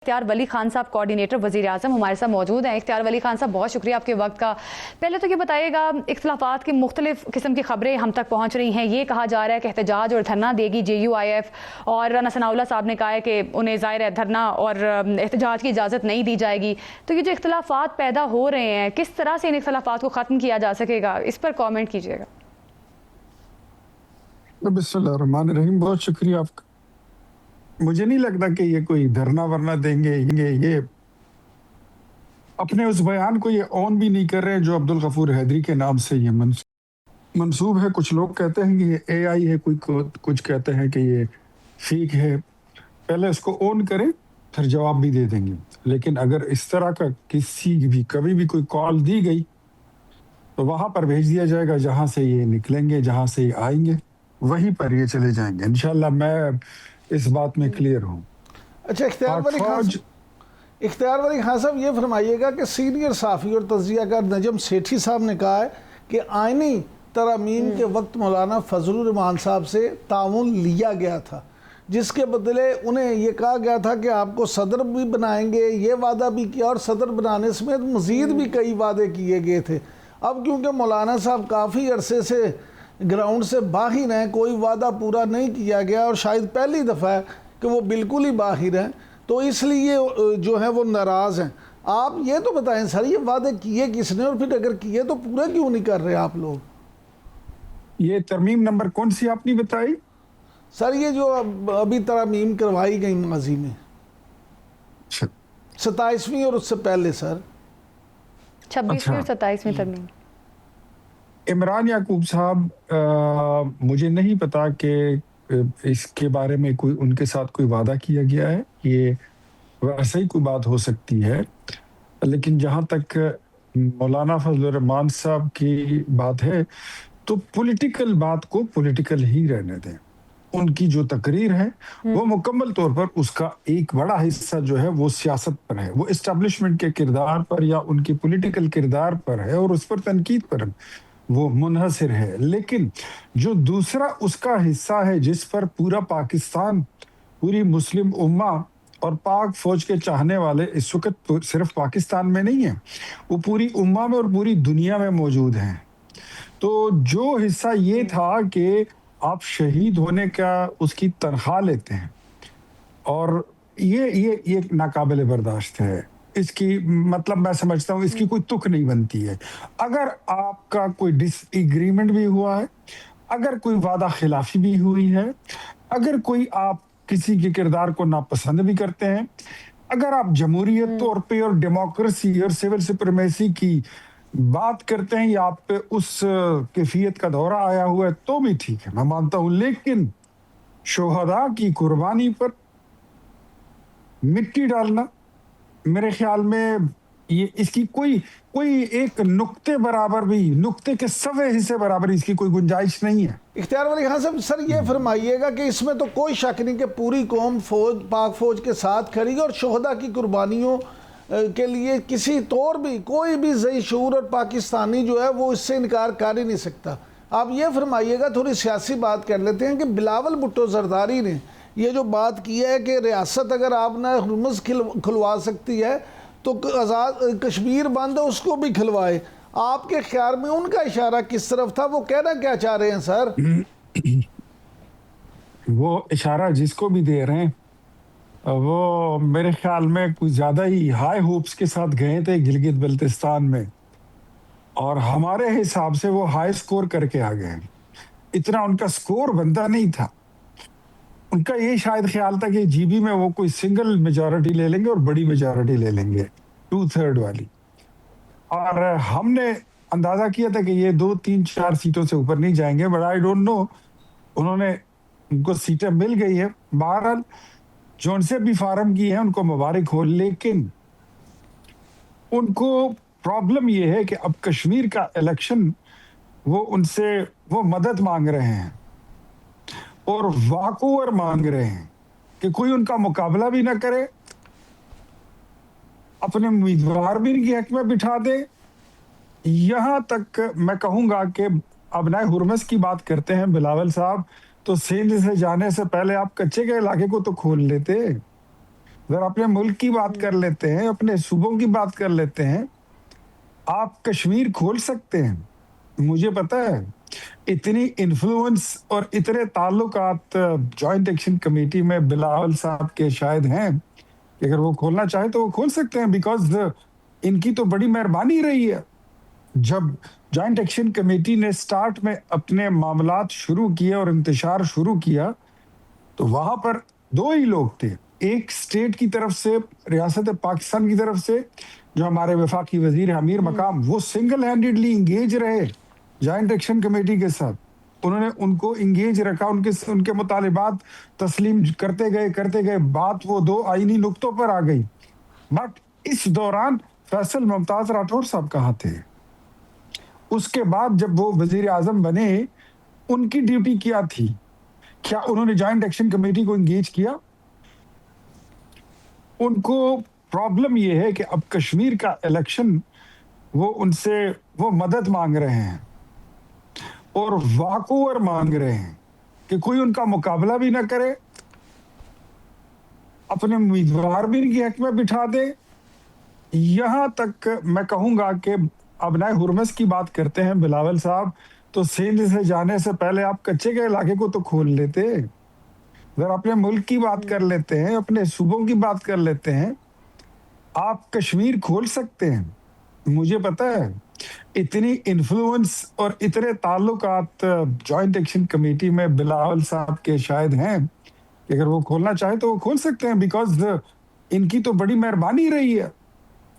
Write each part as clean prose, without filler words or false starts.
इख्तियार वली खान साहब कोऑर्डिनेटर वज़ीर आज़म हमारे साथ मौजूद हैं। इख्तियार वली खान साहब, बहुत शुक्रिया आपके वक्त का। पहले तो ये बताइएगा, इख्तिलाफात की मुख्तलिफ किस्म की खबरें हम तक पहुँच रही हैं। ये कहा जा रहा है कि एहतजाज और धरना देगी JUIF, और राना सनाउल्लाह साहब ने कहा है कि उन्हें ज़ाहिर है धरना और एहतजाज की इजाज़त नहीं दी जाएगी। तो ये जो इख्तिलाफात पैदा हो रहे हैं, किस तरह से इन इख्तिलाफात को ख़त्म किया जा सकेगा, इस पर कॉमेंट कीजिएगा। बिस्मिल्लाहिर्रहमानिर्रहीम, बहुत शुक्रिया आपका। मुझे नहीं लगता कि ये कोई धरना वरना देंगे। ये अपने उस बयान को ये ऑन भी नहीं कर रहे हैं जो अब्दुल गफूर हैदरी के नाम से ये मंसूब है। कुछ लोग कहते हैं कि ये AI है, कुछ कहते हैं कि ये फेक है। पहले इसको ऑन करें, फिर जवाब भी दे देंगे। लेकिन अगर इस तरह का कभी भी कोई कॉल दी गई तो वहां पर भेज दिया जाएगा, जहां से ये निकलेंगे, जहां से ये आएंगे वहीं पर ये चले जाएंगे। इंशाल्लाह मैं इस बात में क्लियर हूँ। अच्छा, इख्तियार वली खान साहब, ये फरमाइएगा कि सीनियर साफ़ी और तज्ज़ियाकार नजम सेठी साहब ने कहा है कि आइनी तरमीम के वक्त मौलाना फजलुर रहमान साहब से ताउन लिया गया था, जिसके बदले उन्हें ये कहा गया था कि आपको सदर भी बनाएंगे। ये वादा भी किया और सदर बनाने समेत मज़ीद भी कई वादे किए गए थे। अब क्योंकि मौलाना साहब काफ़ी अरसे से ग्राउंड से बाहर हैं, कोई वादा पूरा नहीं किया गया और शायद पहली दफ़ा है कि वो बिल्कुल ही बाहर हैं, तो इसलिए जो है वो नाराज़ हैं। आप ये तो बताएं सर, ये वादे किए किसने, और फिर अगर किए तो पूरे क्यों नहीं कर रहे आप लोग? ये तरमीम नंबर कौन सी आपने बताई सर? ये जो अभी तरमीम करवाई गई माजी में, 27वीं और उससे पहले सर 26वीं और 27वीं तरमीम। इमरान याकूब साहब, मुझे नहीं पता कि इसके बारे में कोई उनके साथ कोई वादा किया गया है। ये वैसे ही कोई बात हो सकती है, लेकिन जहाँ तक मौलाना फजलुर रहमान साहब की बात है तो पॉलिटिकल बात को पॉलिटिकल ही रहने दें। उनकी जो तकरीर है वो मुकम्मल तौर पर उसका एक बड़ा हिस्सा जो है वो सियासत पर है, वो इस्टेब्लिशमेंट के किरदार पर या उनके पॉलिटिकल किरदार पर है और उस पर तनकीद पर वो मुनहसर है। लेकिन जो दूसरा उसका हिस्सा है जिस पर पूरा पाकिस्तान, पूरी मुस्लिम उम्मा और पाक फौज के चाहने वाले इस वक्त सिर्फ पाकिस्तान में नहीं है, वो पूरी उम्मा में और पूरी दुनिया में मौजूद हैं। तो जो हिस्सा ये था कि आप शहीद होने का उसकी तनख्वाह लेते हैं, और ये नाकाबिले बर्दाश्त है। इसकी मतलब मैं समझता हूँ इसकी कोई तुक नहीं बनती है। अगर आपका कोई डिसएग्रीमेंट भी हुआ है, अगर कोई वादा खिलाफी भी हुई है, अगर कोई आप किसी के किरदार को नापसंद भी करते हैं, अगर आप जमहूरियत तौर पे और डेमोक्रेसी और सिविल सुप्रीमेसी की बात करते हैं या आप पे उस कैफियत का दौरा आया हुआ है तो भी ठीक है, मैं मानता हूं। लेकिन शोहदा की कुर्बानी पर मिट्टी डालना, मेरे ख्याल में ये इसकी कोई एक नुक्ते बराबर भी, नुक्ते के सवे हिस्से बराबर इसकी कोई गुंजाइश नहीं है। इख्तियार वली खान साहब, सर ये फरमाइएगा कि इसमें तो कोई शक नहीं कि पूरी कौम फौज, पाक फौज के साथ खड़ी और शोहदा की कुर्बानियों के लिए किसी तौर भी कोई भी ज़ई शऊर और पाकिस्तानी जो है वो इससे इनकार कर ही नहीं सकता। आप ये फरमाइएगा, थोड़ी सियासी बात कर लेते हैं, कि बिलावल भुट्टो जरदारी ने ये जो बात की है कि रियासत अगर आपने हुर्मुज़ खुलवा सकती है तो आज़ाद कश्मीर बंद है उसको भी खिलवाए। आपके ख्याल में उनका इशारा किस तरफ था? वो कहना क्या चाह रहे हैं सर? वो इशारा जिसको भी दे रहे हैं वो मेरे ख्याल में कुछ ज्यादा ही हाई होप्स के साथ गए थे गिलगित बल्तिस्तान में, और हमारे हिसाब से वो हाई स्कोर करके आ गए। इतना उनका स्कोर बनता नहीं था। उनका ये शायद ख्याल था कि GB में वो कोई सिंगल मेजॉरिटी ले लेंगे और बड़ी मेजॉरिटी ले लेंगे, 2/3 वाली। और हमने अंदाजा किया था कि ये 2, 3, 4 सीटों से ऊपर नहीं जाएंगे, बट आई डोंट नो, उनको सीटें मिल गई है। बहरहाल जो उनसे भी फार्म की है उनको मुबारक हो, लेकिन उनको प्रॉब्लम ये है कि अब कश्मीर का इलेक्शन वो उनसे वो मदद मांग रहे हैं और वॉकओवर मांग रहे हैं कि कोई उनका मुकाबला भी ना करे, अपने उम्मीदवार भी इनकी हक में बिठा दे। यहां तक मैं कहूंगा कि अब नए हुर्मस की बात करते हैं बिलावल साहब, तो सिंध से जाने से पहले आप कच्चे के इलाके को तो खोल लेते। अगर अपने मुल्क की बात कर लेते हैं, अपने सूबों की बात कर लेते हैं, आप कश्मीर खोल सकते हैं। मुझे पता है इतनी इन्फ्लुएंस और इतने ताल्लुकात जॉइंट एक्शन कमेटी में बिलावल साहब के शायद हैं कि अगर वो खोलना चाहे तो वो खोल सकते हैं, बिकॉज इनकी तो बड़ी मेहरबानी रही है। जब जॉइंट एक्शन कमेटी ने स्टार्ट में अपने मामलात शुरू किए और इंतशार शुरू किया तो वहां पर दो ही लोग थे, एक स्टेट की तरफ से, रियासत पाकिस्तान की तरफ से जो हमारे वफाकी वजीर अमीर मकाम, वो सिंगल हैंडेडली इंगेज रहे जॉइंट एक्शन कमेटी के साथ। उन्होंने उनको इंगेज रखा, उनके मुतालिबात तस्लीम करते गए, बात वो दो आईनी नुक्तों पर आ गई। बट इस दौरान फैसल मुमताज राठौर साहब कहाँ थे? उसके बाद जब वो वजीर आजम बने, उनकी ड्यूटी क्या थी? क्या उन्होंने जॉइंट एक्शन कमेटी को इंगेज किया? उनको प्रॉब्लम ये है कि अब कश्मीर का इलेक्शन वो मदद मांग रहे हैं और वाकओवर मांग रहे हैं कि कोई उनका मुकाबला भी ना करे, अपने उम्मीदवार भी इनकी हक में बिठा दे। यहां तक मैं कहूंगा कि अबनाए हुरमस की बात करते हैं बिलावल साहब, तो सिंध से जाने से पहले आप कच्चे के इलाके को तो खोल लेते। अगर अपने मुल्क की बात कर लेते हैं, अपने सूबों की बात कर लेते हैं, आप कश्मीर खोल सकते हैं। मुझे पता है इतनी इन्फ्लुएंस और इतने ताल्लुकात जॉइंट एक्शन कमेटी में बिलावल साहब के शायद हैं कि अगर वो खोलना चाहे तो वो खोल सकते हैं, बिकॉज इनकी तो बड़ी मेहरबानी रही है।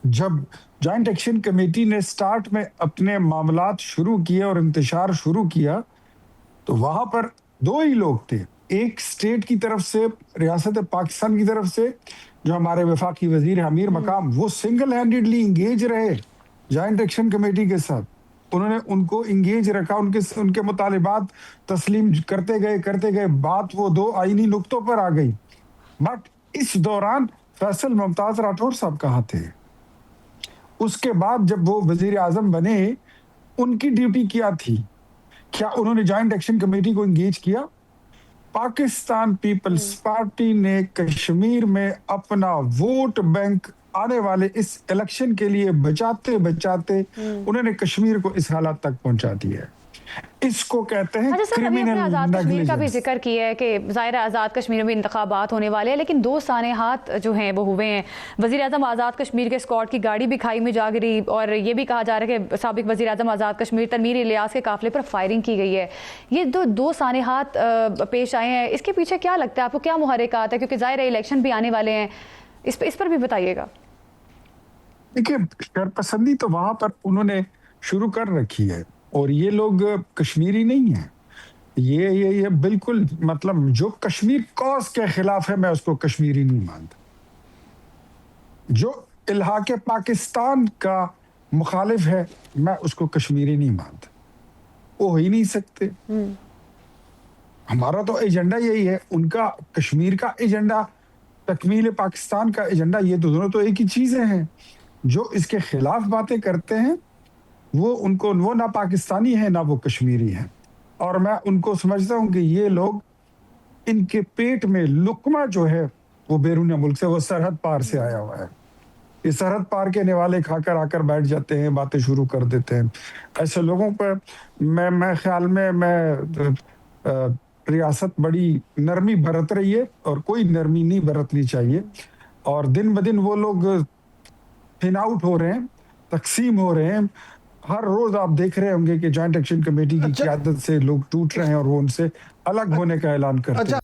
जब जॉइंट एक्शन कमेटी ने स्टार्ट में अपने मामलात शुरू किए और इंतशार शुरू किया तो वहां पर दो ही लोग थे, एक स्टेट की तरफ से, रियासत पाकिस्तान की तरफ से जो हमारे वफाकी वजीर अमीर मकाम, वो सिंगल हैंडेडली इंगेज रहे जॉइंट एक्शन कमेटी के साथ। उन्होंने उनको इंगेज रखा, उनके मुतालिबात तस्लीम करते गए, बात वो दो आईनी नुक्तों पर आ गई। बट इस दौरान फैसल मुमताज राठौर साहब कहाँ थे? उसके बाद जब वो वजीर आजम बने, उनकी ड्यूटी क्या थी? क्या उन्होंने जॉइंट एक्शन कमेटी को इंगेज किया? पाकिस्तान पीपल्स पार्टी ने कश्मीर में अपना वोट बैंक आने वाले इस इलेक्शन के लिए बचाते उन्होंने कश्मीर को इस हालत तक पहुंचा दिया है। इसको कहते हैं क्रिमिनल आजाद कश्मीर का भी नेग्लिजेंस। जिक्र किया है कि ज़ाहिर है आज़ाद कश्मीर में इंतखाबात होने वाले हैं, लेकिन दो सानेहात जो हैं वो हुए हैं। वज़ीर आज़म आज़ाद कश्मीर के स्क्वाड की गाड़ी भी खाई में जा गिरी और ये भी कहा जा रहा है कि साबिक वज़ीर आज़म आज़ाद कश्मीर तनवीर इलियास के काफिले पर फायरिंग की गई है। ये दो सानेहात पेश आए हैं, इसके पीछे क्या लगता है आपको, क्या मुहर्रिकात है? क्योंकि ज़ाहिर है इलेक्शन भी आने वाले हैं, इस पर भी बताइएगा। देखिए, शरपसंदी तो वहां पर उन्होंने शुरू कर रखी है और ये लोग कश्मीरी नहीं है। ये बिल्कुल, मतलब जो कश्मीर कॉज के खिलाफ है मैं उसको कश्मीरी नहीं मानता। जो इल्हाके पाकिस्तान का मुखालिफ है मैं उसको कश्मीरी नहीं मानता। वो हो ही नहीं सकते। हमारा तो एजेंडा यही है, उनका कश्मीर का एजेंडा, तकमील पाकिस्तान का एजेंडा, ये तो दोनों तो एक ही चीजें हैं। जो इसके खिलाफ बातें करते हैं वो ना पाकिस्तानी है ना वो कश्मीरी है। और मैं उनको समझता हूं कि ये लोग, इनके पेट में लुकमा जो है वो बैरून मुल्क से, वो सरहद पार से आया हुआ है। ये सरहद पार के निवाले खाकर आकर बैठ जाते हैं, बातें शुरू कर देते हैं। ऐसे लोगों पर मैं ख्याल में रियासत बड़ी नरमी बरत रही है और कोई नरमी नहीं बरतनी चाहिए। और दिन ब दिन वो लोग थिन आउट हो रहे हैं, तकसीम हो रहे हैं। हर रोज आप देख रहे होंगे कि जॉइंट एक्शन कमेटी की क़यादत से लोग टूट रहे हैं और वो उनसे अलग होने का ऐलान करते हैं।